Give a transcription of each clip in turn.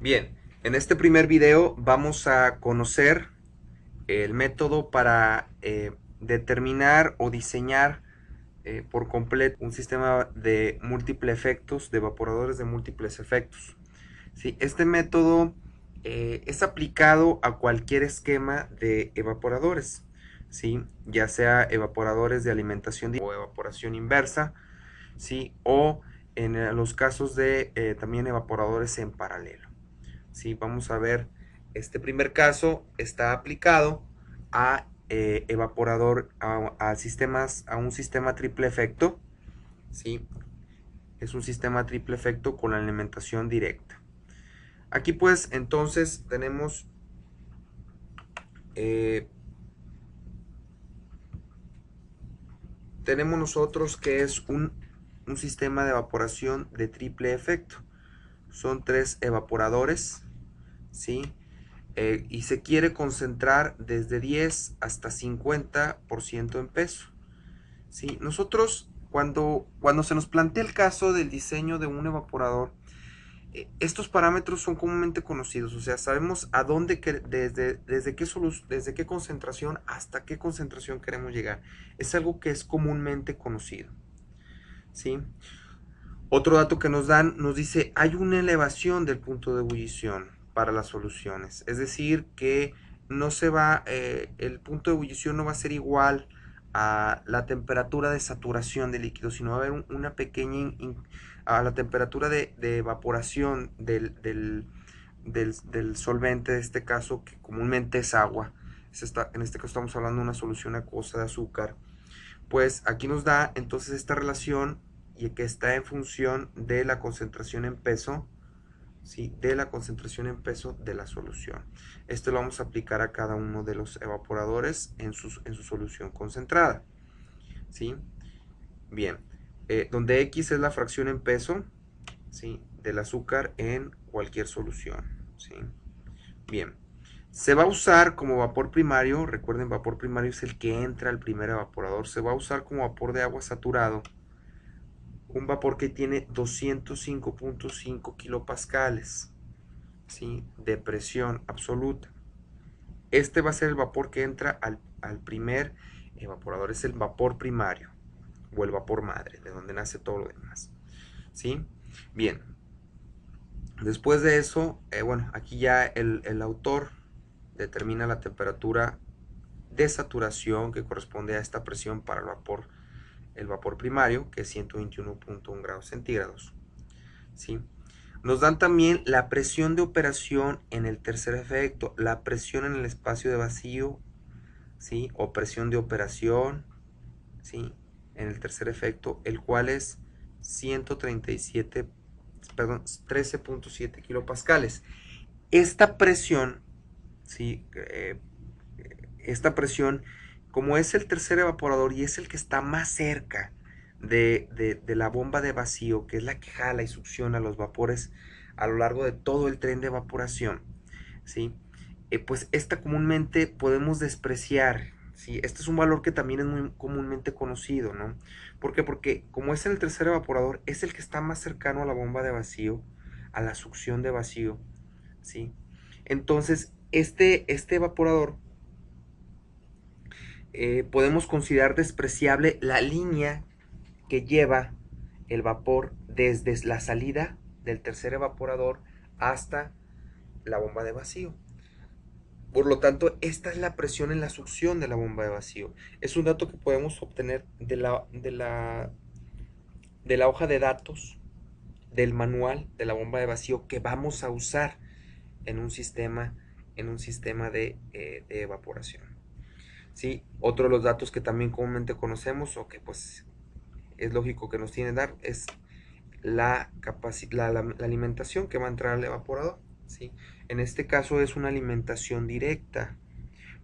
Bien, en este primer video vamos a conocer el método para determinar o diseñar por completo un sistema de múltiples efectos, de evaporadores de múltiples efectos. ¿Sí? Este método es aplicado a cualquier esquema de evaporadores, ¿sí? Ya sea evaporadores de alimentación o evaporación inversa, ¿sí? O en los casos de también evaporadores en paralelo. ¿Sí? Vamos a ver, este primer caso está aplicado a evaporador, a un sistema triple efecto, ¿sí? Es un sistema triple efecto con alimentación directa. Aquí pues entonces eh, tenemos nosotros que es un sistema de evaporación de triple efecto. Son tres evaporadores, ¿sí? Y se quiere concentrar desde 10 hasta 50% en peso. ¿Sí? Nosotros cuando se nos plantea el caso del diseño de un evaporador, estos parámetros son comúnmente conocidos, o sea, sabemos a dónde, desde qué concentración hasta qué concentración queremos llegar. Es algo que es comúnmente conocido. ¿Sí? Otro dato que nos dan nos dice, hay una elevación del punto de ebullición para las soluciones. Es decir, que no se va, el punto de ebullición no va a ser igual a la temperatura de saturación del líquido, sino va a haber una pequeña, a la temperatura de evaporación del solvente, de este caso, que comúnmente es agua. En este caso estamos hablando de una solución acuosa de azúcar. Pues aquí nos da entonces esta relación y que está en función de la concentración en peso, ¿sí? De la concentración en peso de la solución. Esto lo vamos a aplicar a cada uno de los evaporadores en su solución concentrada, ¿sí? Bien, donde X es la fracción en peso, ¿sí? Del azúcar en cualquier solución, ¿sí? Bien, se va a usar como vapor primario, recuerden, vapor primario es el que entra al primer evaporador, se va a usar como vapor de agua saturado, un vapor que tiene 205.5 kilopascales, ¿sí? De presión absoluta. Este va a ser el vapor que entra al primer evaporador, es el vapor primario o el vapor madre, de donde nace todo lo demás, ¿sí? Bien, después de eso, bueno, aquí ya el autor determina la temperatura de saturación que corresponde a esta presión para el vapor primario, que es 121.1 grados centígrados, ¿sí? Nos dan también la presión de operación en el tercer efecto, la presión en el espacio de vacío, ¿sí? O presión de operación, ¿sí? En el tercer efecto, el cual es 137, perdón, 13.7 kilopascales. Esta presión, ¿sí? Esta presión, como es el tercer evaporador y es el que está más cerca de la bomba de vacío, que es la que jala y succiona los vapores a lo largo de todo el tren de evaporación, ¿sí? Pues esta comúnmente podemos despreciar, ¿sí? Este es un valor que también es muy comúnmente conocido, ¿no? ¿Por qué? Porque como es el tercer evaporador, es el que está más cercano a la bomba de vacío, a la succión de vacío, ¿sí? Entonces, este evaporador podemos considerar despreciable la línea que lleva el vapor desde la salida del tercer evaporador hasta la bomba de vacío. Por lo tanto, esta es la presión en la succión de la bomba de vacío. Es un dato que podemos obtener de la hoja de datos del manual de la bomba de vacío que vamos a usar en un sistema, de evaporación. ¿Sí? Otro de los datos que también comúnmente conocemos o que pues es lógico que nos tiene que dar es la alimentación que va a entrar al evaporador, ¿sí? En este caso es una alimentación directa,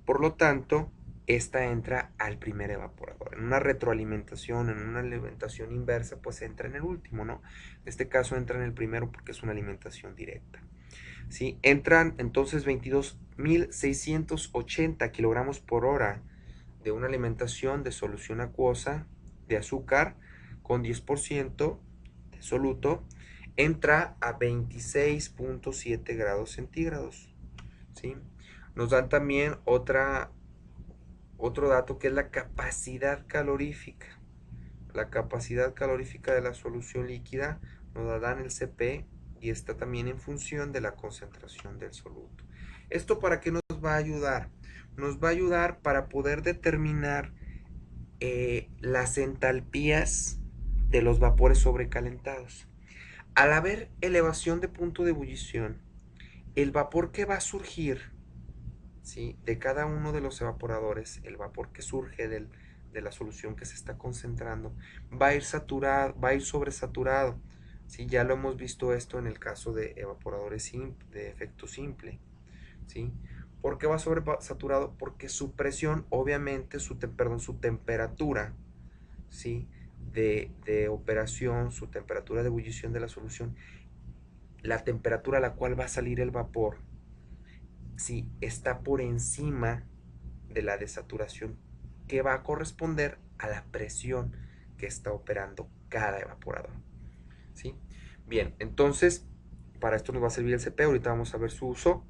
por lo tanto esta entra al primer evaporador. En una retroalimentación, en una alimentación inversa, pues entra en el último, ¿no? En este caso entra en el primero porque es una alimentación directa, ¿sí? Entran entonces 22.680 kilogramos por hora de una alimentación de solución acuosa de azúcar con 10% de soluto entra a 26.7 grados centígrados, ¿sí? Nos dan también otro dato que es la capacidad calorífica. La capacidad calorífica de la solución líquida nos la dan el CP y está también en función de la concentración del soluto. ¿Esto para qué nos va a ayudar? Nos va a ayudar para poder determinar las entalpías de los vapores sobrecalentados. Al haber elevación de punto de ebullición, el vapor que va a surgir, ¿sí?, de cada uno de los evaporadores, el vapor que surge de la solución que se está concentrando, va a ir saturado, va a ir sobresaturado. ¿Sí? Ya lo hemos visto esto en el caso de evaporadores de efecto simple. ¿Sí? ¿Por qué va sobresaturado? Porque su presión, obviamente, su temperatura, ¿sí?, de operación, su temperatura de ebullición de la solución, la temperatura a la cual va a salir el vapor, ¿sí?, está por encima de la desaturación, que va a corresponder a la presión que está operando cada evaporador. ¿Sí? Bien, entonces, para esto nos va a servir el CP, ahorita vamos a ver su uso.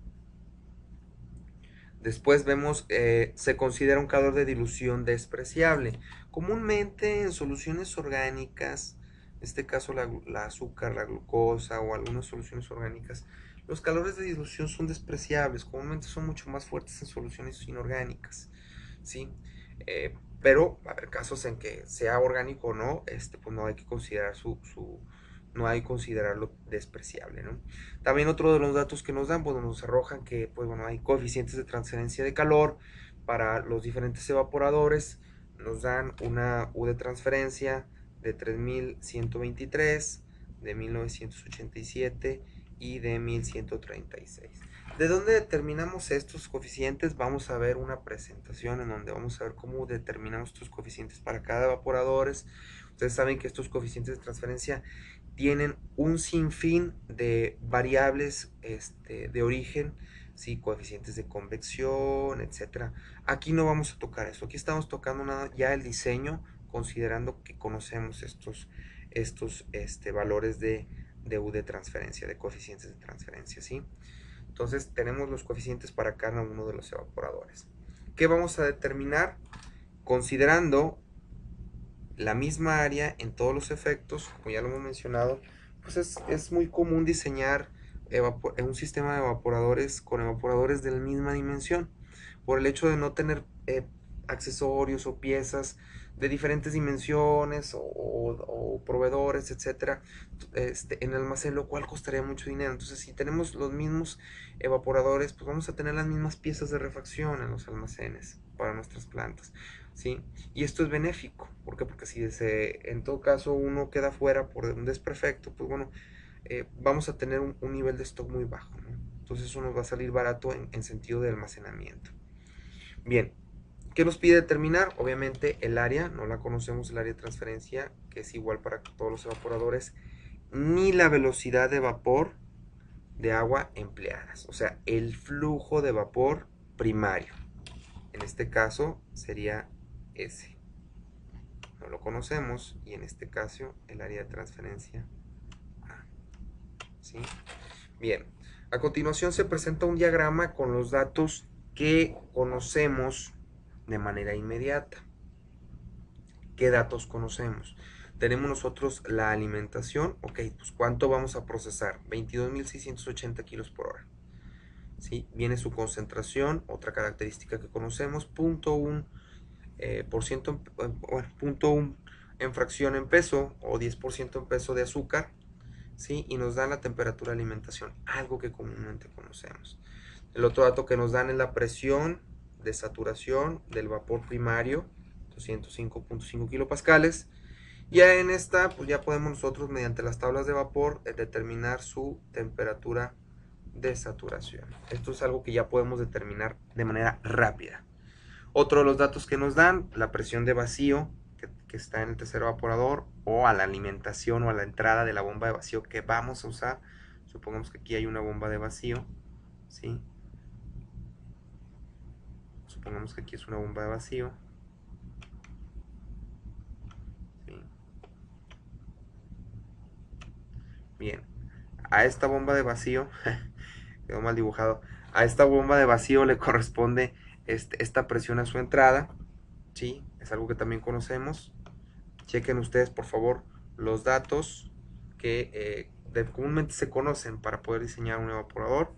Después vemos, se considera un calor de dilución despreciable. Comúnmente en soluciones orgánicas, en este caso la azúcar, la glucosa o algunas soluciones orgánicas, los calores de dilución son despreciables, comúnmente son mucho más fuertes en soluciones inorgánicas, ¿sí? Pero va a haber casos en que sea orgánico o no, pues no hay que considerar no hay que considerarlo despreciable, ¿no? También otro de los datos que nos dan, pues nos arrojan que, pues bueno, hay coeficientes de transferencia de calor para los diferentes evaporadores. Nos dan una U de transferencia de 3123, de 1987 y de 1136. ¿De dónde determinamos estos coeficientes? Vamos a ver una presentación en donde vamos a ver cómo determinamos estos coeficientes para cada evaporador. Ustedes saben que estos coeficientes de transferencia tienen un sinfín de variables de origen, ¿sí?, coeficientes de convección, etcétera. Aquí no vamos a tocar eso, aquí estamos tocando ya el diseño, considerando que conocemos estos valores de U de transferencia, de coeficientes de transferencia, ¿sí? Entonces tenemos los coeficientes para cada uno de los evaporadores. ¿Qué vamos a determinar? Considerando la misma área en todos los efectos, como ya lo hemos mencionado, pues es muy común diseñar un sistema de evaporadores con evaporadores de la misma dimensión, por el hecho de no tener accesorios o piezas de diferentes dimensiones o proveedores, etcétera, en el almacén, lo cual costaría mucho dinero. Entonces, si tenemos los mismos evaporadores, pues vamos a tener las mismas piezas de refacción en los almacenes para nuestras plantas, ¿sí? Y esto es benéfico. ¿Por qué? Porque si en todo caso uno queda fuera por un desperfecto, pues bueno, vamos a tener un nivel de stock muy bajo, ¿no? Entonces eso nos va a salir barato en sentido de almacenamiento. Bien, ¿qué nos pide determinar? Obviamente el área, no la conocemos, el área de transferencia, que es igual para todos los evaporadores, ni la velocidad de vapor de agua empleadas, o sea, el flujo de vapor primario. En este caso sería S. No lo conocemos y en este caso el área de transferencia A. ¿Sí? Bien, a continuación se presenta un diagrama con los datos que conocemos de manera inmediata. ¿Qué datos conocemos? Tenemos nosotros la alimentación, ok, pues ¿cuánto vamos a procesar? 22.680 kilos por hora. ¿Sí? Viene su concentración, otra característica que conocemos, 0.1 0.1 en fracción en peso o 10% en peso de azúcar, ¿sí? Y nos dan la temperatura de alimentación, algo que comúnmente conocemos. El otro dato que nos dan es la presión de saturación del vapor primario, 205.5 kilopascales. Ya en esta, pues ya podemos nosotros mediante las tablas de vapor determinar su temperatura de saturación. Esto es algo que ya podemos determinar de manera rápida. Otro de los datos que nos dan, la presión de vacío que está en el tercer evaporador o a la alimentación o a la entrada de la bomba de vacío que vamos a usar. Supongamos que aquí hay una bomba de vacío, ¿sí? Supongamos que aquí es una bomba de vacío, ¿sí? Bien, a esta bomba de vacío, quedó mal dibujado, a esta bomba de vacío le corresponde esta presión a su entrada, ¿sí? Es algo que también conocemos. Chequen ustedes, por favor, los datos que comúnmente se conocen para poder diseñar un evaporador.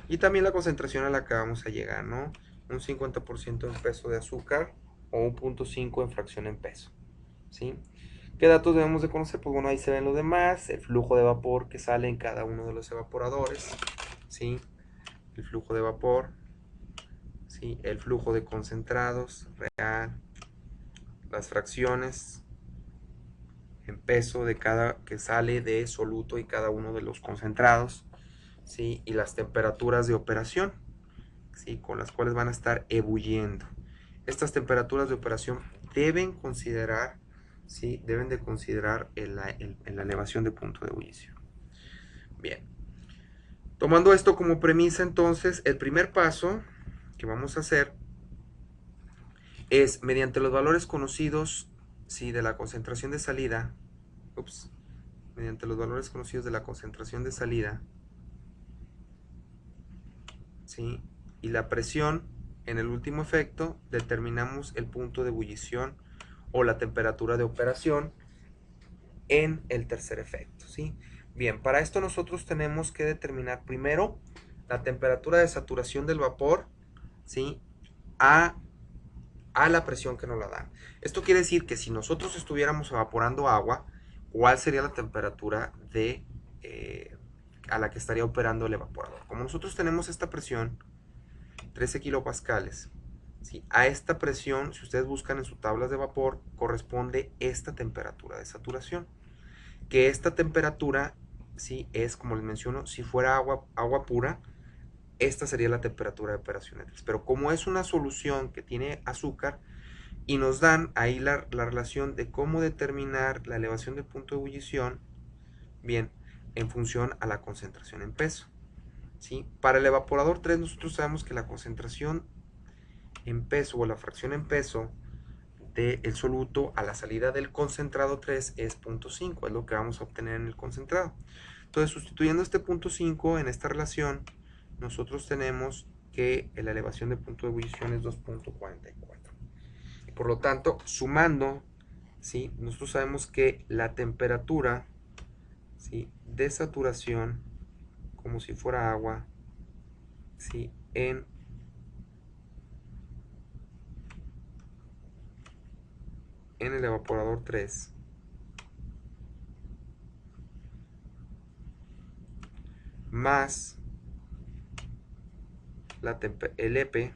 Y también la concentración a la que vamos a llegar, ¿no? Un 50% en peso de azúcar o un 0.5 en fracción en peso, ¿sí? ¿Qué datos debemos de conocer? Pues bueno, ahí se ven los demás, el flujo de vapor que sale en cada uno de los evaporadores, ¿sí? El flujo de vapor, ¿sí? El flujo de concentrados real, las fracciones en peso de cada que sale de soluto y cada uno de los concentrados, ¿sí? Y las temperaturas de operación, ¿sí? Con las cuales van a estar ebulliendo. Estas temperaturas de operación deben considerar, ¿sí? Deben de considerar la elevación de punto de ebullición. Bien, tomando esto como premisa, entonces el primer paso que vamos a hacer es, mediante los valores conocidos, ¿sí? De la concentración de salida, mediante los valores conocidos de la concentración de salida, ¿sí? Y la presión en el último efecto, determinamos el punto de ebullición o la temperatura de operación en el tercer efecto, ¿sí? Bien, para esto nosotros tenemos que determinar primero la temperatura de saturación del vapor, ¿sí? A la presión que nos la dan. Esto quiere decir que si nosotros estuviéramos evaporando agua, ¿cuál sería la temperatura a la que estaría operando el evaporador? Como nosotros tenemos esta presión, 13 kilopascales, ¿sí? A esta presión, si ustedes buscan en sus tablas de vapor, corresponde esta temperatura de saturación. Que esta temperatura, ¿sí? Es, como les menciono, si fuera agua pura, esta sería la temperatura de operación. Pero como es una solución que tiene azúcar, y nos dan ahí la relación de cómo determinar la elevación del punto de ebullición, bien, en función a la concentración en peso, ¿sí? Para el evaporador 3 nosotros sabemos que la concentración en peso o la fracción en peso del soluto a la salida del concentrado 3 es 0.5, es lo que vamos a obtener en el concentrado. Entonces, sustituyendo este 0.5 en esta relación, nosotros tenemos que la elevación de punto de ebullición es 2.44. Por lo tanto, sumando, ¿sí? Nosotros sabemos que la temperatura, ¿sí? De saturación, como si fuera agua, ¿sí? En el evaporador 3 más el EP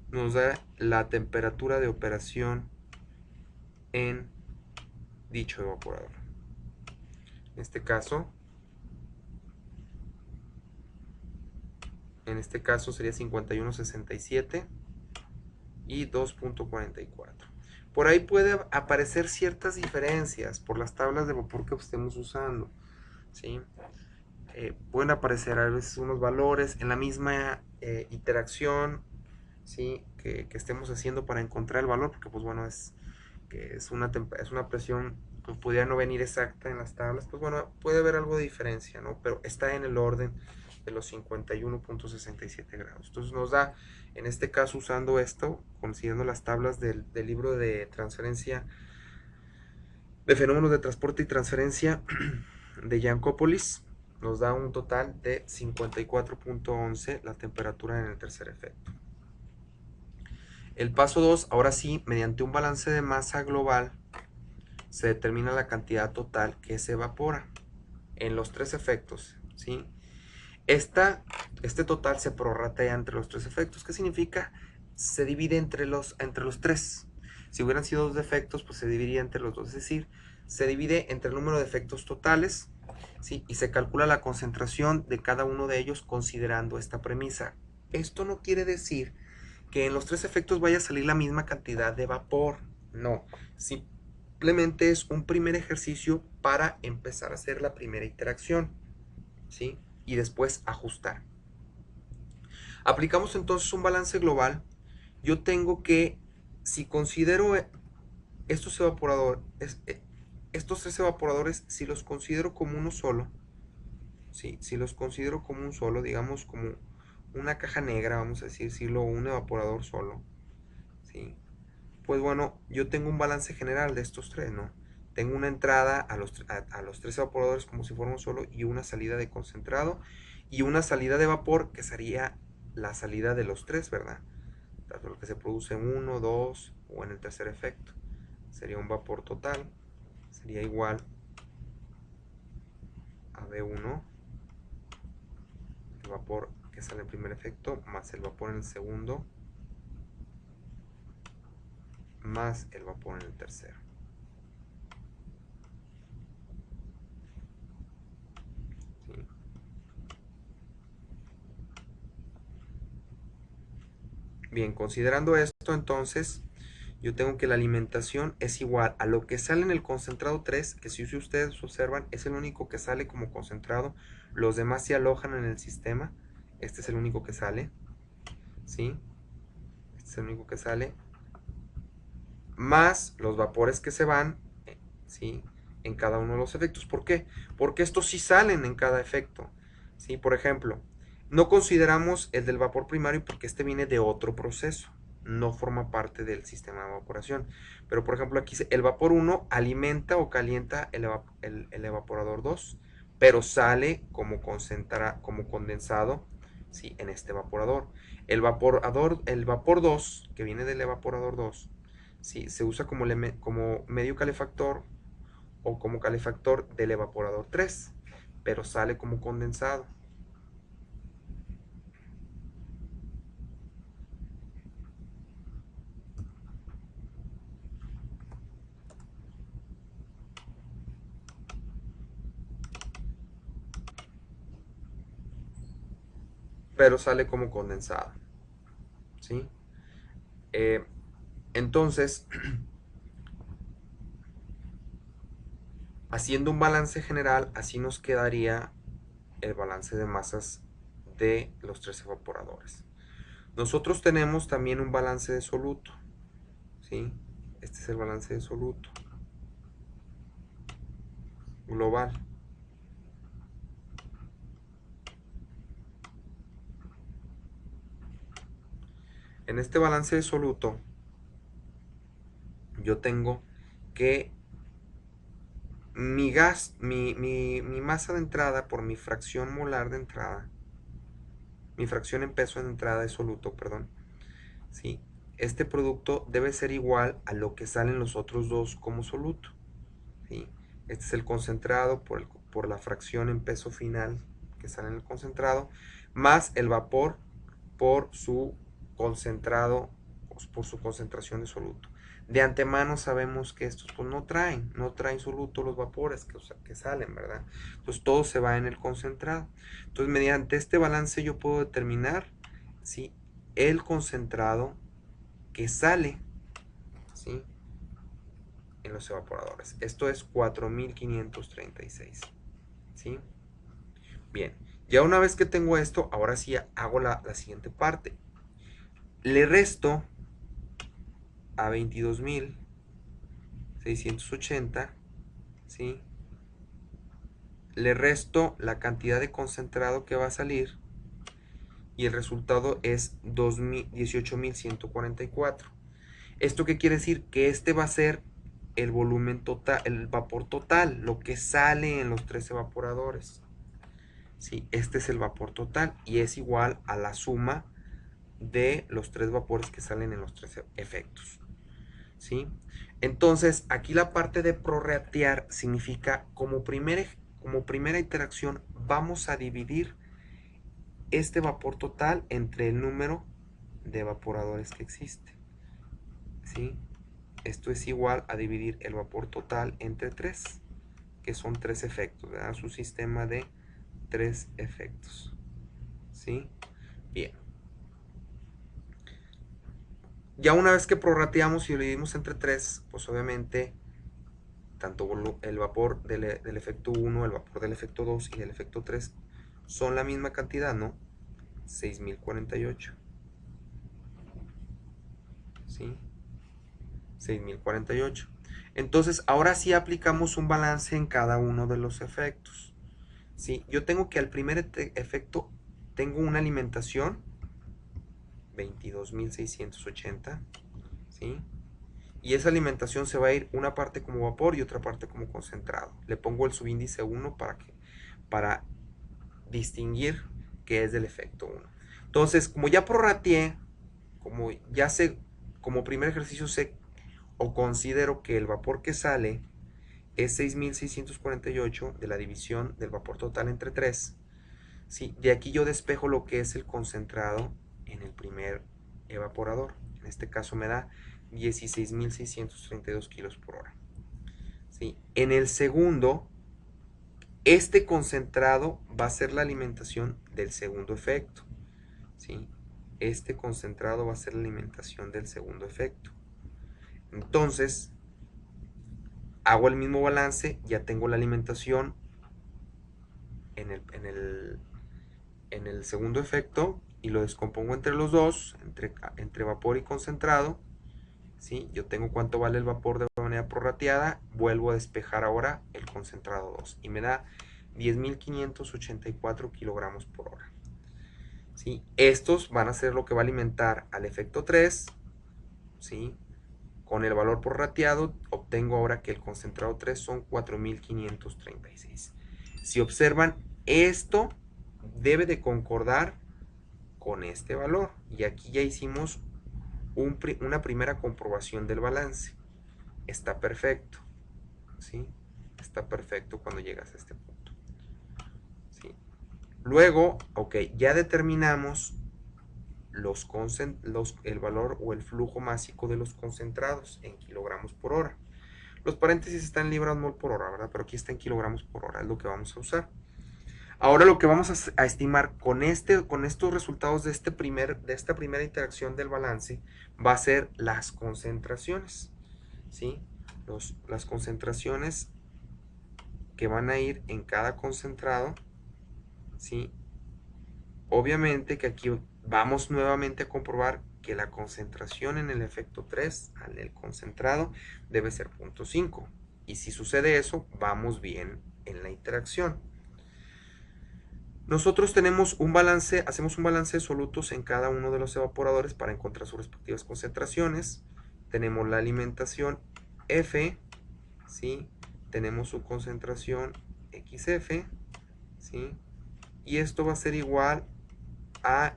nos da la temperatura de operación en dicho evaporador. En este caso sería 51.67 y 2.44. Por ahí puede aparecer ciertas diferencias por las tablas de vapor que estemos usando, ¿sí? Pueden aparecer a veces unos valores en la misma interacción, ¿sí? que estemos haciendo para encontrar el valor, porque pues bueno, es una presión que pudiera no venir exacta en las tablas, pues bueno, puede haber algo de diferencia, ¿no? Pero está en el orden de los 51.67 grados. Entonces nos da, en este caso, usando esto, considerando las tablas del libro de transferencia de fenómenos de transporte y transferencia de Jankopoulos, nos da un total de 54.11 la temperatura en el tercer efecto. El paso 2, ahora sí, mediante un balance de masa global, se determina la cantidad total que se evapora en los tres efectos, ¿sí? Este total se prorratea entre los tres efectos. ¿Qué significa? Se divide entre los tres. Si hubieran sido dos efectos, pues se dividiría entre los dos. Es decir, se divide entre el número de efectos totales, ¿sí? Y se calcula la concentración de cada uno de ellos considerando esta premisa. Esto no quiere decir que en los tres efectos vaya a salir la misma cantidad de vapor. No. Simplemente es un primer ejercicio para empezar a hacer la primera interacción, ¿sí? Y después ajustar. Aplicamos entonces un balance global. Yo tengo que, si considero estos evaporadores, estos tres evaporadores, si los considero como uno solo, ¿sí? Si los considero como un solo, digamos como una caja negra, vamos a decirlo, un evaporador solo, ¿sí? Pues bueno, yo tengo un balance general de estos tres, ¿no? Tengo una entrada a los tres evaporadores como si fuera un solo y una salida de concentrado y una salida de vapor que sería la salida de los tres, ¿verdad? Tanto lo que se produce en uno, dos o en el tercer efecto. Sería un vapor total, sería igual a V1, el vapor que sale en el primer efecto, más el vapor en el segundo, más el vapor en el tercero. ¿Sí? Bien, considerando esto, entonces, yo tengo que la alimentación es igual a lo que sale en el concentrado 3, que si ustedes observan, es el único que sale como concentrado. Los demás se alojan en el sistema. Este es el único que sale. ¿Sí? Este es el único que sale. Más los vapores que se van, ¿sí? En cada uno de los efectos. ¿Por qué? Porque estos sí salen en cada efecto. ¿Sí? Por ejemplo, no consideramos el del vapor primario porque este viene de otro proceso. No forma parte del sistema de evaporación. Pero por ejemplo aquí el vapor 1 alimenta o calienta el evaporador 2, pero sale como condensado, ¿sí? En este evaporador. El vapor 2, que viene del evaporador 2, ¿sí? Se usa como medio calefactor o como calefactor del evaporador 3, pero sale como condensado. Pero sale como condensado, ¿sí? Eh, entonces, haciendo un balance general, así nos quedaría el balance de masas de los tres evaporadores. Nosotros tenemos también un balance de soluto, ¿sí? Este es el balance de soluto global. En este balance de soluto, yo tengo que mi masa de entrada por mi fracción molar de entrada, mi fracción en peso de entrada de soluto, perdón, ¿sí? Este producto debe ser igual a lo que salen los otros dos como soluto, ¿sí? Este es el concentrado por la fracción en peso final que sale en el concentrado, más el vapor por su concentrado, por su concentración de soluto. De antemano sabemos que estos pues, no traen soluto los vapores que salen, ¿verdad? Entonces todo se va en el concentrado. Entonces mediante este balance yo puedo determinar, ¿sí? El concentrado que sale, ¿sí? En los evaporadores. Esto es 4536, ¿sí? Bien, ya una vez que tengo esto, ahora sí hago la siguiente parte. Le resto a 22.680, ¿sí? Le resto la cantidad de concentrado que va a salir y el resultado es 18.144. ¿Esto qué quiere decir? Que este va a ser el volumen total, el vapor total, lo que sale en los tres evaporadores. ¿Sí? Este es el vapor total y es igual a la suma de los tres vapores que salen en los tres efectos. ¿Sí? Entonces, aquí la parte de prorratear significa como primera interacción vamos a dividir este vapor total entre el número de evaporadores que existe. ¿Sí? Esto es igual a dividir el vapor total entre 3, que son 3 efectos, ¿verdad? Su sistema de 3 efectos. ¿Sí? Bien. Ya una vez que prorrateamos y lo dividimos entre 3, pues obviamente tanto el vapor del efecto 1, el vapor del efecto 2 y del efecto 3 son la misma cantidad, ¿no? 6048. ¿Sí? 6048. Entonces, ahora sí aplicamos un balance en cada uno de los efectos. ¿Sí? Yo tengo que al primer efecto tengo una alimentación 22.680, ¿sí? Y esa alimentación se va a ir una parte como vapor y otra parte como concentrado. Le pongo el subíndice 1 para distinguir que es del efecto 1. Entonces, como ya prorrateé, como ya sé, como primer ejercicio sé o considero que el vapor que sale es 6.648 de la división del vapor total entre 3. ¿Sí? De aquí yo despejo lo que es el concentrado en el primer evaporador. En este caso me da 16.632 kilos por hora. ¿Sí? En el segundo, este concentrado va a ser la alimentación del segundo efecto. ¿Sí? Este concentrado va a ser la alimentación del segundo efecto. Entonces, hago el mismo balance, ya tengo la alimentación en el segundo efecto y lo descompongo entre los dos, entre vapor y concentrado. ¿Sí? Yo tengo cuánto vale el vapor de manera prorrateada, vuelvo a despejar ahora el concentrado 2 y me da 10.584 kilogramos por hora. ¿Sí? Estos van a ser lo que va a alimentar al efecto 3. ¿Sí? Con el valor prorrateado obtengo ahora que el concentrado 3 son 4.536. Si observan, esto debe de concordar con este valor. Y aquí ya hicimos una primera comprobación del balance. Está perfecto. ¿Sí? Está perfecto cuando llegas a este punto. ¿Sí? Luego, ok, ya determinamos el valor o el flujo másico de los concentrados en kilogramos por hora. Los paréntesis están en libras-mol por hora, ¿verdad? Pero aquí está en kilogramos por hora, es lo que vamos a usar. Ahora lo que vamos a estimar con estos resultados de esta primera interacción del balance va a ser las concentraciones. ¿Sí? Las concentraciones que van a ir en cada concentrado. ¿Sí? Obviamente que aquí vamos nuevamente a comprobar que la concentración en el efecto 3 en el concentrado debe ser 0.5. Y si sucede eso, vamos bien en la interacción. Nosotros tenemos hacemos un balance de solutos en cada uno de los evaporadores para encontrar sus respectivas concentraciones. Tenemos la alimentación F, ¿sí? Tenemos su concentración XF, ¿sí? Y esto va a ser igual a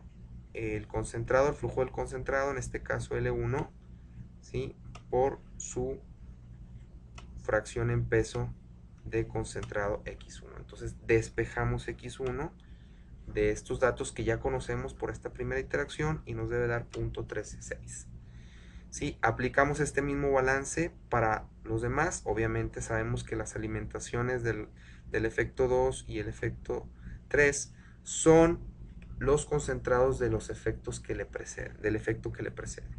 el concentrado, el flujo del concentrado, en este caso L1, ¿sí? Por su fracción en peso de concentrado X1. Entonces despejamos X1 de estos datos que ya conocemos por esta primera interacción y nos debe dar 0.136. ¿Sí? Aplicamos este mismo balance para los demás. Obviamente sabemos que las alimentaciones del efecto 2 y el efecto 3 son los concentrados de los efectos que le preceden, del efecto que le precede.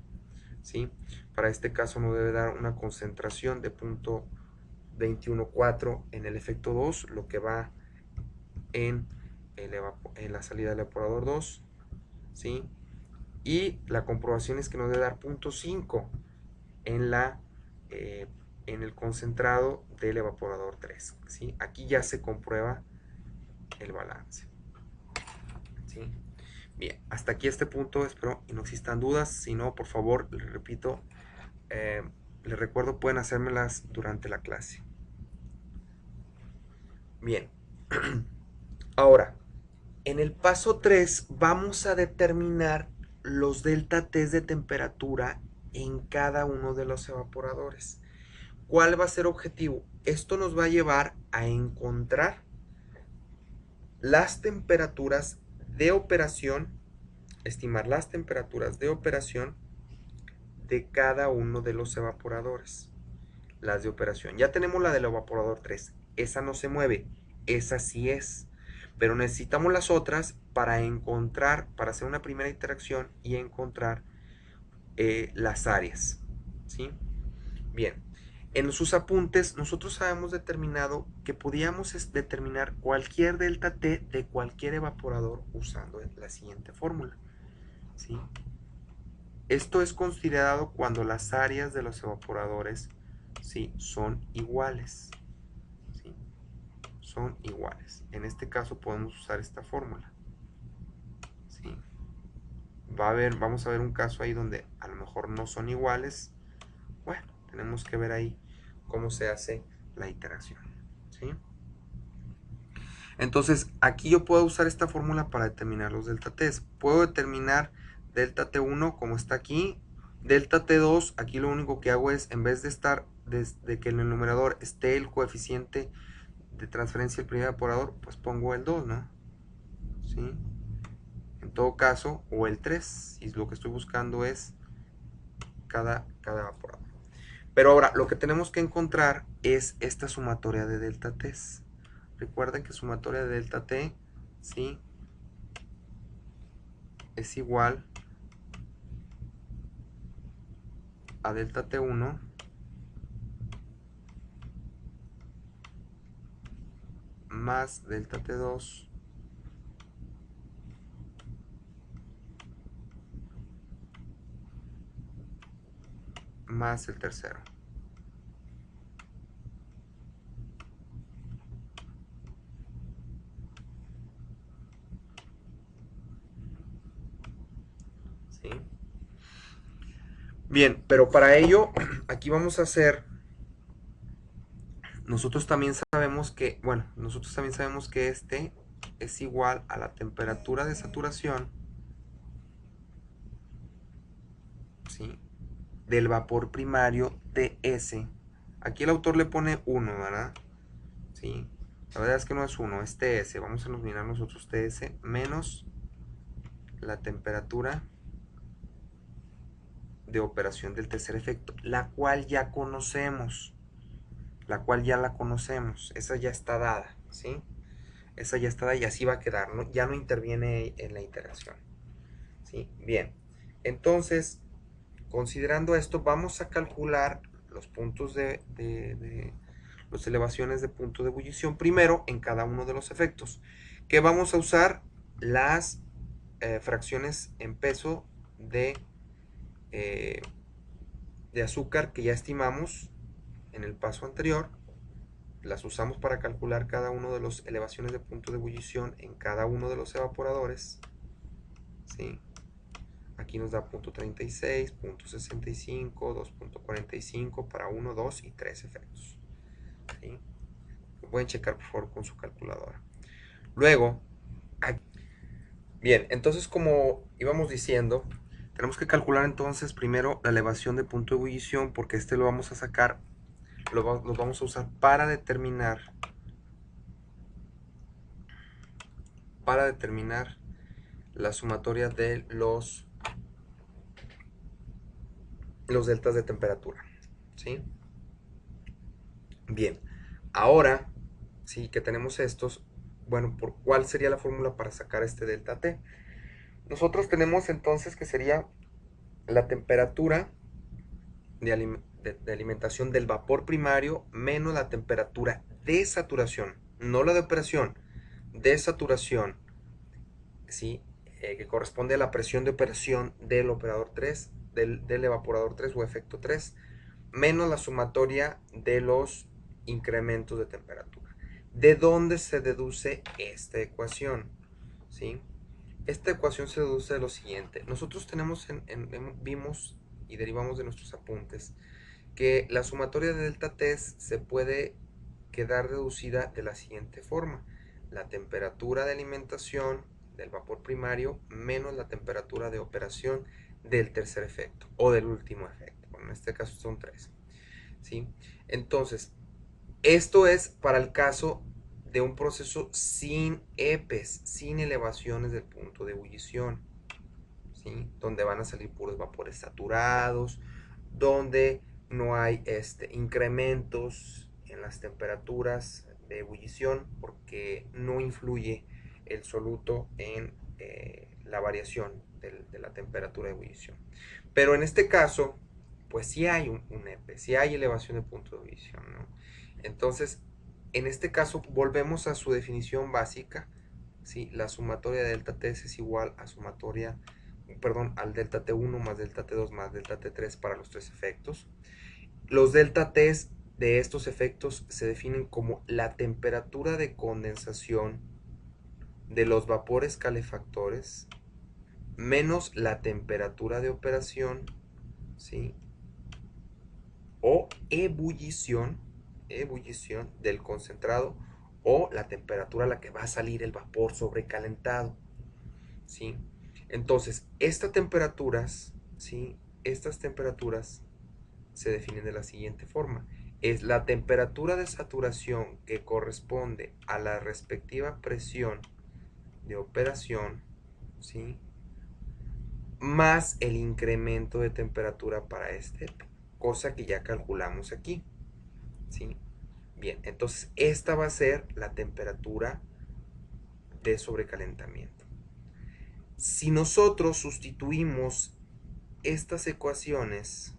¿Sí? Para este caso nos debe dar una concentración de 0.214 en el efecto 2, lo que va en la salida del evaporador 2, ¿sí? Y la comprobación es que nos debe dar 0.5 en el concentrado del evaporador 3, ¿sí? Aquí ya se comprueba el balance, ¿sí? Bien, hasta aquí este punto, espero y no existan dudas. Si no, por favor, les repito, les recuerdo, pueden hacérmelas durante la clase. Bien, ahora, en el paso 3 vamos a determinar los delta T de temperatura en cada uno de los evaporadores. ¿Cuál va a ser objetivo? Esto nos va a llevar a encontrar las temperaturas de operación, estimar las temperaturas de operación de cada uno de los evaporadores. Las de operación. Ya tenemos la del evaporador 3. Esa no se mueve, esa sí es. Pero necesitamos las otras para hacer una primera interacción y encontrar las áreas. ¿Sí? Bien, en sus apuntes nosotros habíamos determinado que podíamos determinar cualquier delta T de cualquier evaporador usando la siguiente fórmula. ¿Sí? Esto es considerado cuando las áreas de los evaporadores ¿sí? Son iguales, ¿sí? Son iguales. En este caso podemos usar esta fórmula, ¿sí? Vamos a ver un caso ahí donde a lo mejor no son iguales. Bueno, tenemos que ver ahí cómo se hace la iteración, ¿sí? Entonces, aquí yo puedo usar esta fórmula para determinar los delta t's. Puedo determinar delta t1 como está aquí. Delta t2, aquí lo único que hago es, en vez de estar, de que en el numerador esté el coeficiente de transferencia del primer evaporador, pues pongo el 2, ¿no? ¿Sí? En todo caso, o el 3, y lo que estoy buscando es cada evaporador. Pero ahora, lo que tenemos que encontrar es esta sumatoria de delta t's. Recuerden que sumatoria de delta t, ¿sí?, es igual a delta t1 más delta t2 más el tercero. ¿Sí? Bien, pero para ello, aquí vamos a hacer, nosotros también sabemos que este es igual a la temperatura de saturación, ¿sí?, del vapor primario TS. Aquí el autor le pone 1, ¿verdad? ¿Sí? La verdad es que no es 1, es TS. Vamos a eliminar nosotros TS menos la temperatura de operación del tercer efecto, la cual ya conocemos. Esa ya está dada, ¿sí? Esa ya está dada y así va a quedar, ¿no? Ya no interviene en la iteración, ¿sí? Bien, entonces, considerando esto, vamos a calcular los puntos las elevaciones de punto de ebullición primero en cada uno de los efectos, que vamos a usar las fracciones en peso eh, de azúcar que ya estimamos en el paso anterior. Las usamos para calcular cada uno de las elevaciones de punto de ebullición en cada uno de los evaporadores, ¿sí? Aquí nos da .36, .65, 2.45 para 1, 2 y 3 efectos, ¿sí? Lo pueden checar por favor con su calculadora. Luego, bien, entonces como íbamos diciendo, tenemos que calcular entonces primero la elevación de punto de ebullición, porque este lo vamos a sacar, lo vamos a usar para determinar la sumatoria de los deltas de temperatura, ¿sí? Bien, ahora, sí, que tenemos estos, bueno, ¿cuál sería la fórmula para sacar este delta T? Nosotros tenemos entonces que sería la temperatura de alimentación del vapor primario menos la temperatura de saturación, no la de operación, de saturación, ¿sí? Que corresponde a la presión de operación del operador 3, del evaporador 3 o efecto 3, menos la sumatoria de los incrementos de temperatura. ¿De dónde se deduce esta ecuación? ¿Sí? Esta ecuación se deduce de lo siguiente. Nosotros vimos y derivamos de nuestros apuntes que la sumatoria de delta T se puede quedar deducida de la siguiente forma: la temperatura de alimentación del vapor primario menos la temperatura de operación del tercer efecto o del último efecto. Bueno, en este caso son 3, ¿sí? Entonces, esto es para el caso de un proceso sin EPES, sin elevaciones del punto de ebullición, ¿sí? Donde van a salir puros vapores saturados, donde no hay incrementos en las temperaturas de ebullición, porque no influye el soluto en la variación de la temperatura de ebullición. Pero en este caso, pues sí hay un EPE, sí hay elevación de punto de ebullición, ¿no? Entonces, en este caso, volvemos a su definición básica, ¿sí? La sumatoria de delta T es igual a al delta T1 más delta T2 más delta T3 para los tres efectos. Los delta T de estos efectos se definen como la temperatura de condensación de los vapores calefactores menos la temperatura de operación, ¿sí? O ebullición del concentrado, o la temperatura a la que va a salir el vapor sobrecalentado, ¿sí? Entonces, estas temperaturas, ¿sí? Estas temperaturas se definen de la siguiente forma. Es la temperatura de saturación que corresponde a la respectiva presión de operación, ¿sí? Más el incremento de temperatura para este, cosa que ya calculamos aquí, ¿sí? Bien, entonces esta va a ser la temperatura de sobrecalentamiento. Si nosotros sustituimos estas ecuaciones,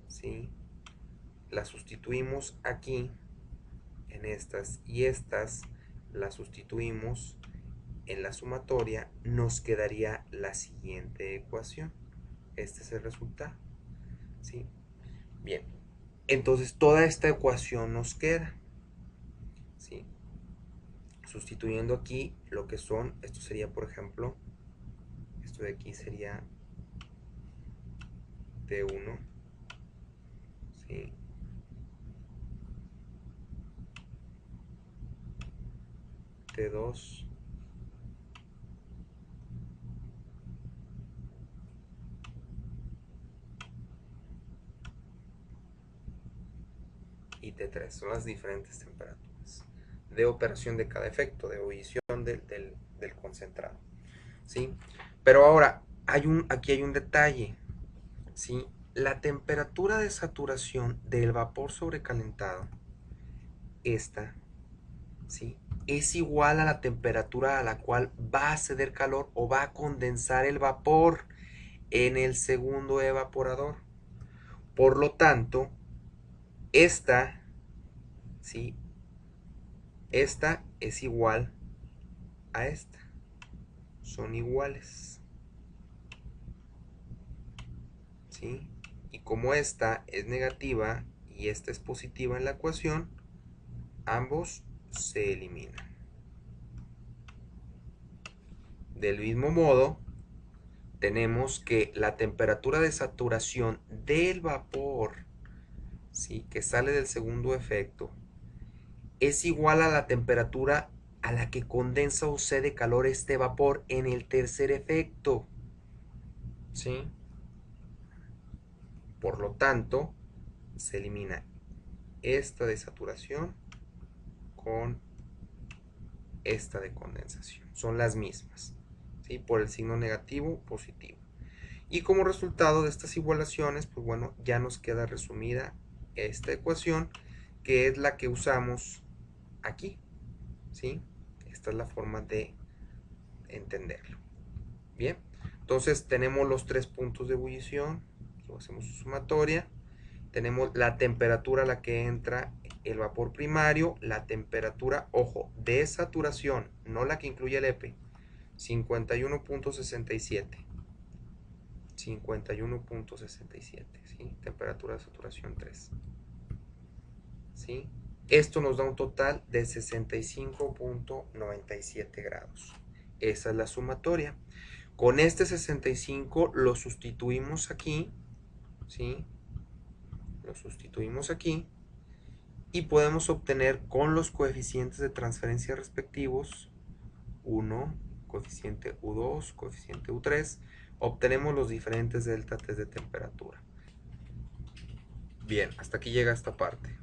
¿sí? Las sustituimos aquí, en estas, y estas las sustituimos en la sumatoria, nos quedaría la siguiente ecuación. Este es el resultado, ¿sí? Bien, entonces toda esta ecuación nos queda, ¿sí? Sustituyendo aquí lo que son, esto sería, por ejemplo, esto de aquí sería T1, ¿sí? T2, y T3, son las diferentes temperaturas de operación de cada efecto, de ebullición del concentrado, ¿sí? Pero ahora, aquí hay un detalle, ¿sí? La temperatura de saturación del vapor sobrecalentado, esta, ¿sí? Es igual a la temperatura a la cual va a ceder calor o va a condensar el vapor en el segundo evaporador. Por lo tanto, esta, ¿sí? Esta es igual a esta. Son iguales, ¿sí? Y como esta es negativa y esta es positiva en la ecuación, ambos se eliminan. Del mismo modo, tenemos que la temperatura de saturación del vapor, ¿sí? Que sale del segundo efecto, es igual a la temperatura a la que condensa o cede calor este vapor en el tercer efecto, ¿sí? Por lo tanto, se elimina esta de saturación con esta de condensación. Son las mismas, ¿sí? Por el signo negativo, positivo. Y como resultado de estas igualaciones, pues bueno, ya nos queda resumida esta ecuación, que es la que usamos aquí, ¿sí? Esta es la forma de entenderlo. Bien, entonces tenemos los tres puntos de ebullición, hacemos su sumatoria, tenemos la temperatura a la que entra el vapor primario, la temperatura, ojo, de saturación, no la que incluye el EP, 51.67, 51.67, ¿sí? Temperatura de saturación 3, ¿sí? Esto nos da un total de 65.97 grados. Esa es la sumatoria. Con este 65 lo sustituimos aquí, ¿sí? Lo sustituimos aquí y podemos obtener con los coeficientes de transferencia respectivos 1, coeficiente U2, coeficiente U3, obtenemos los diferentes delta T de temperatura. Bien, hasta aquí llega esta parte.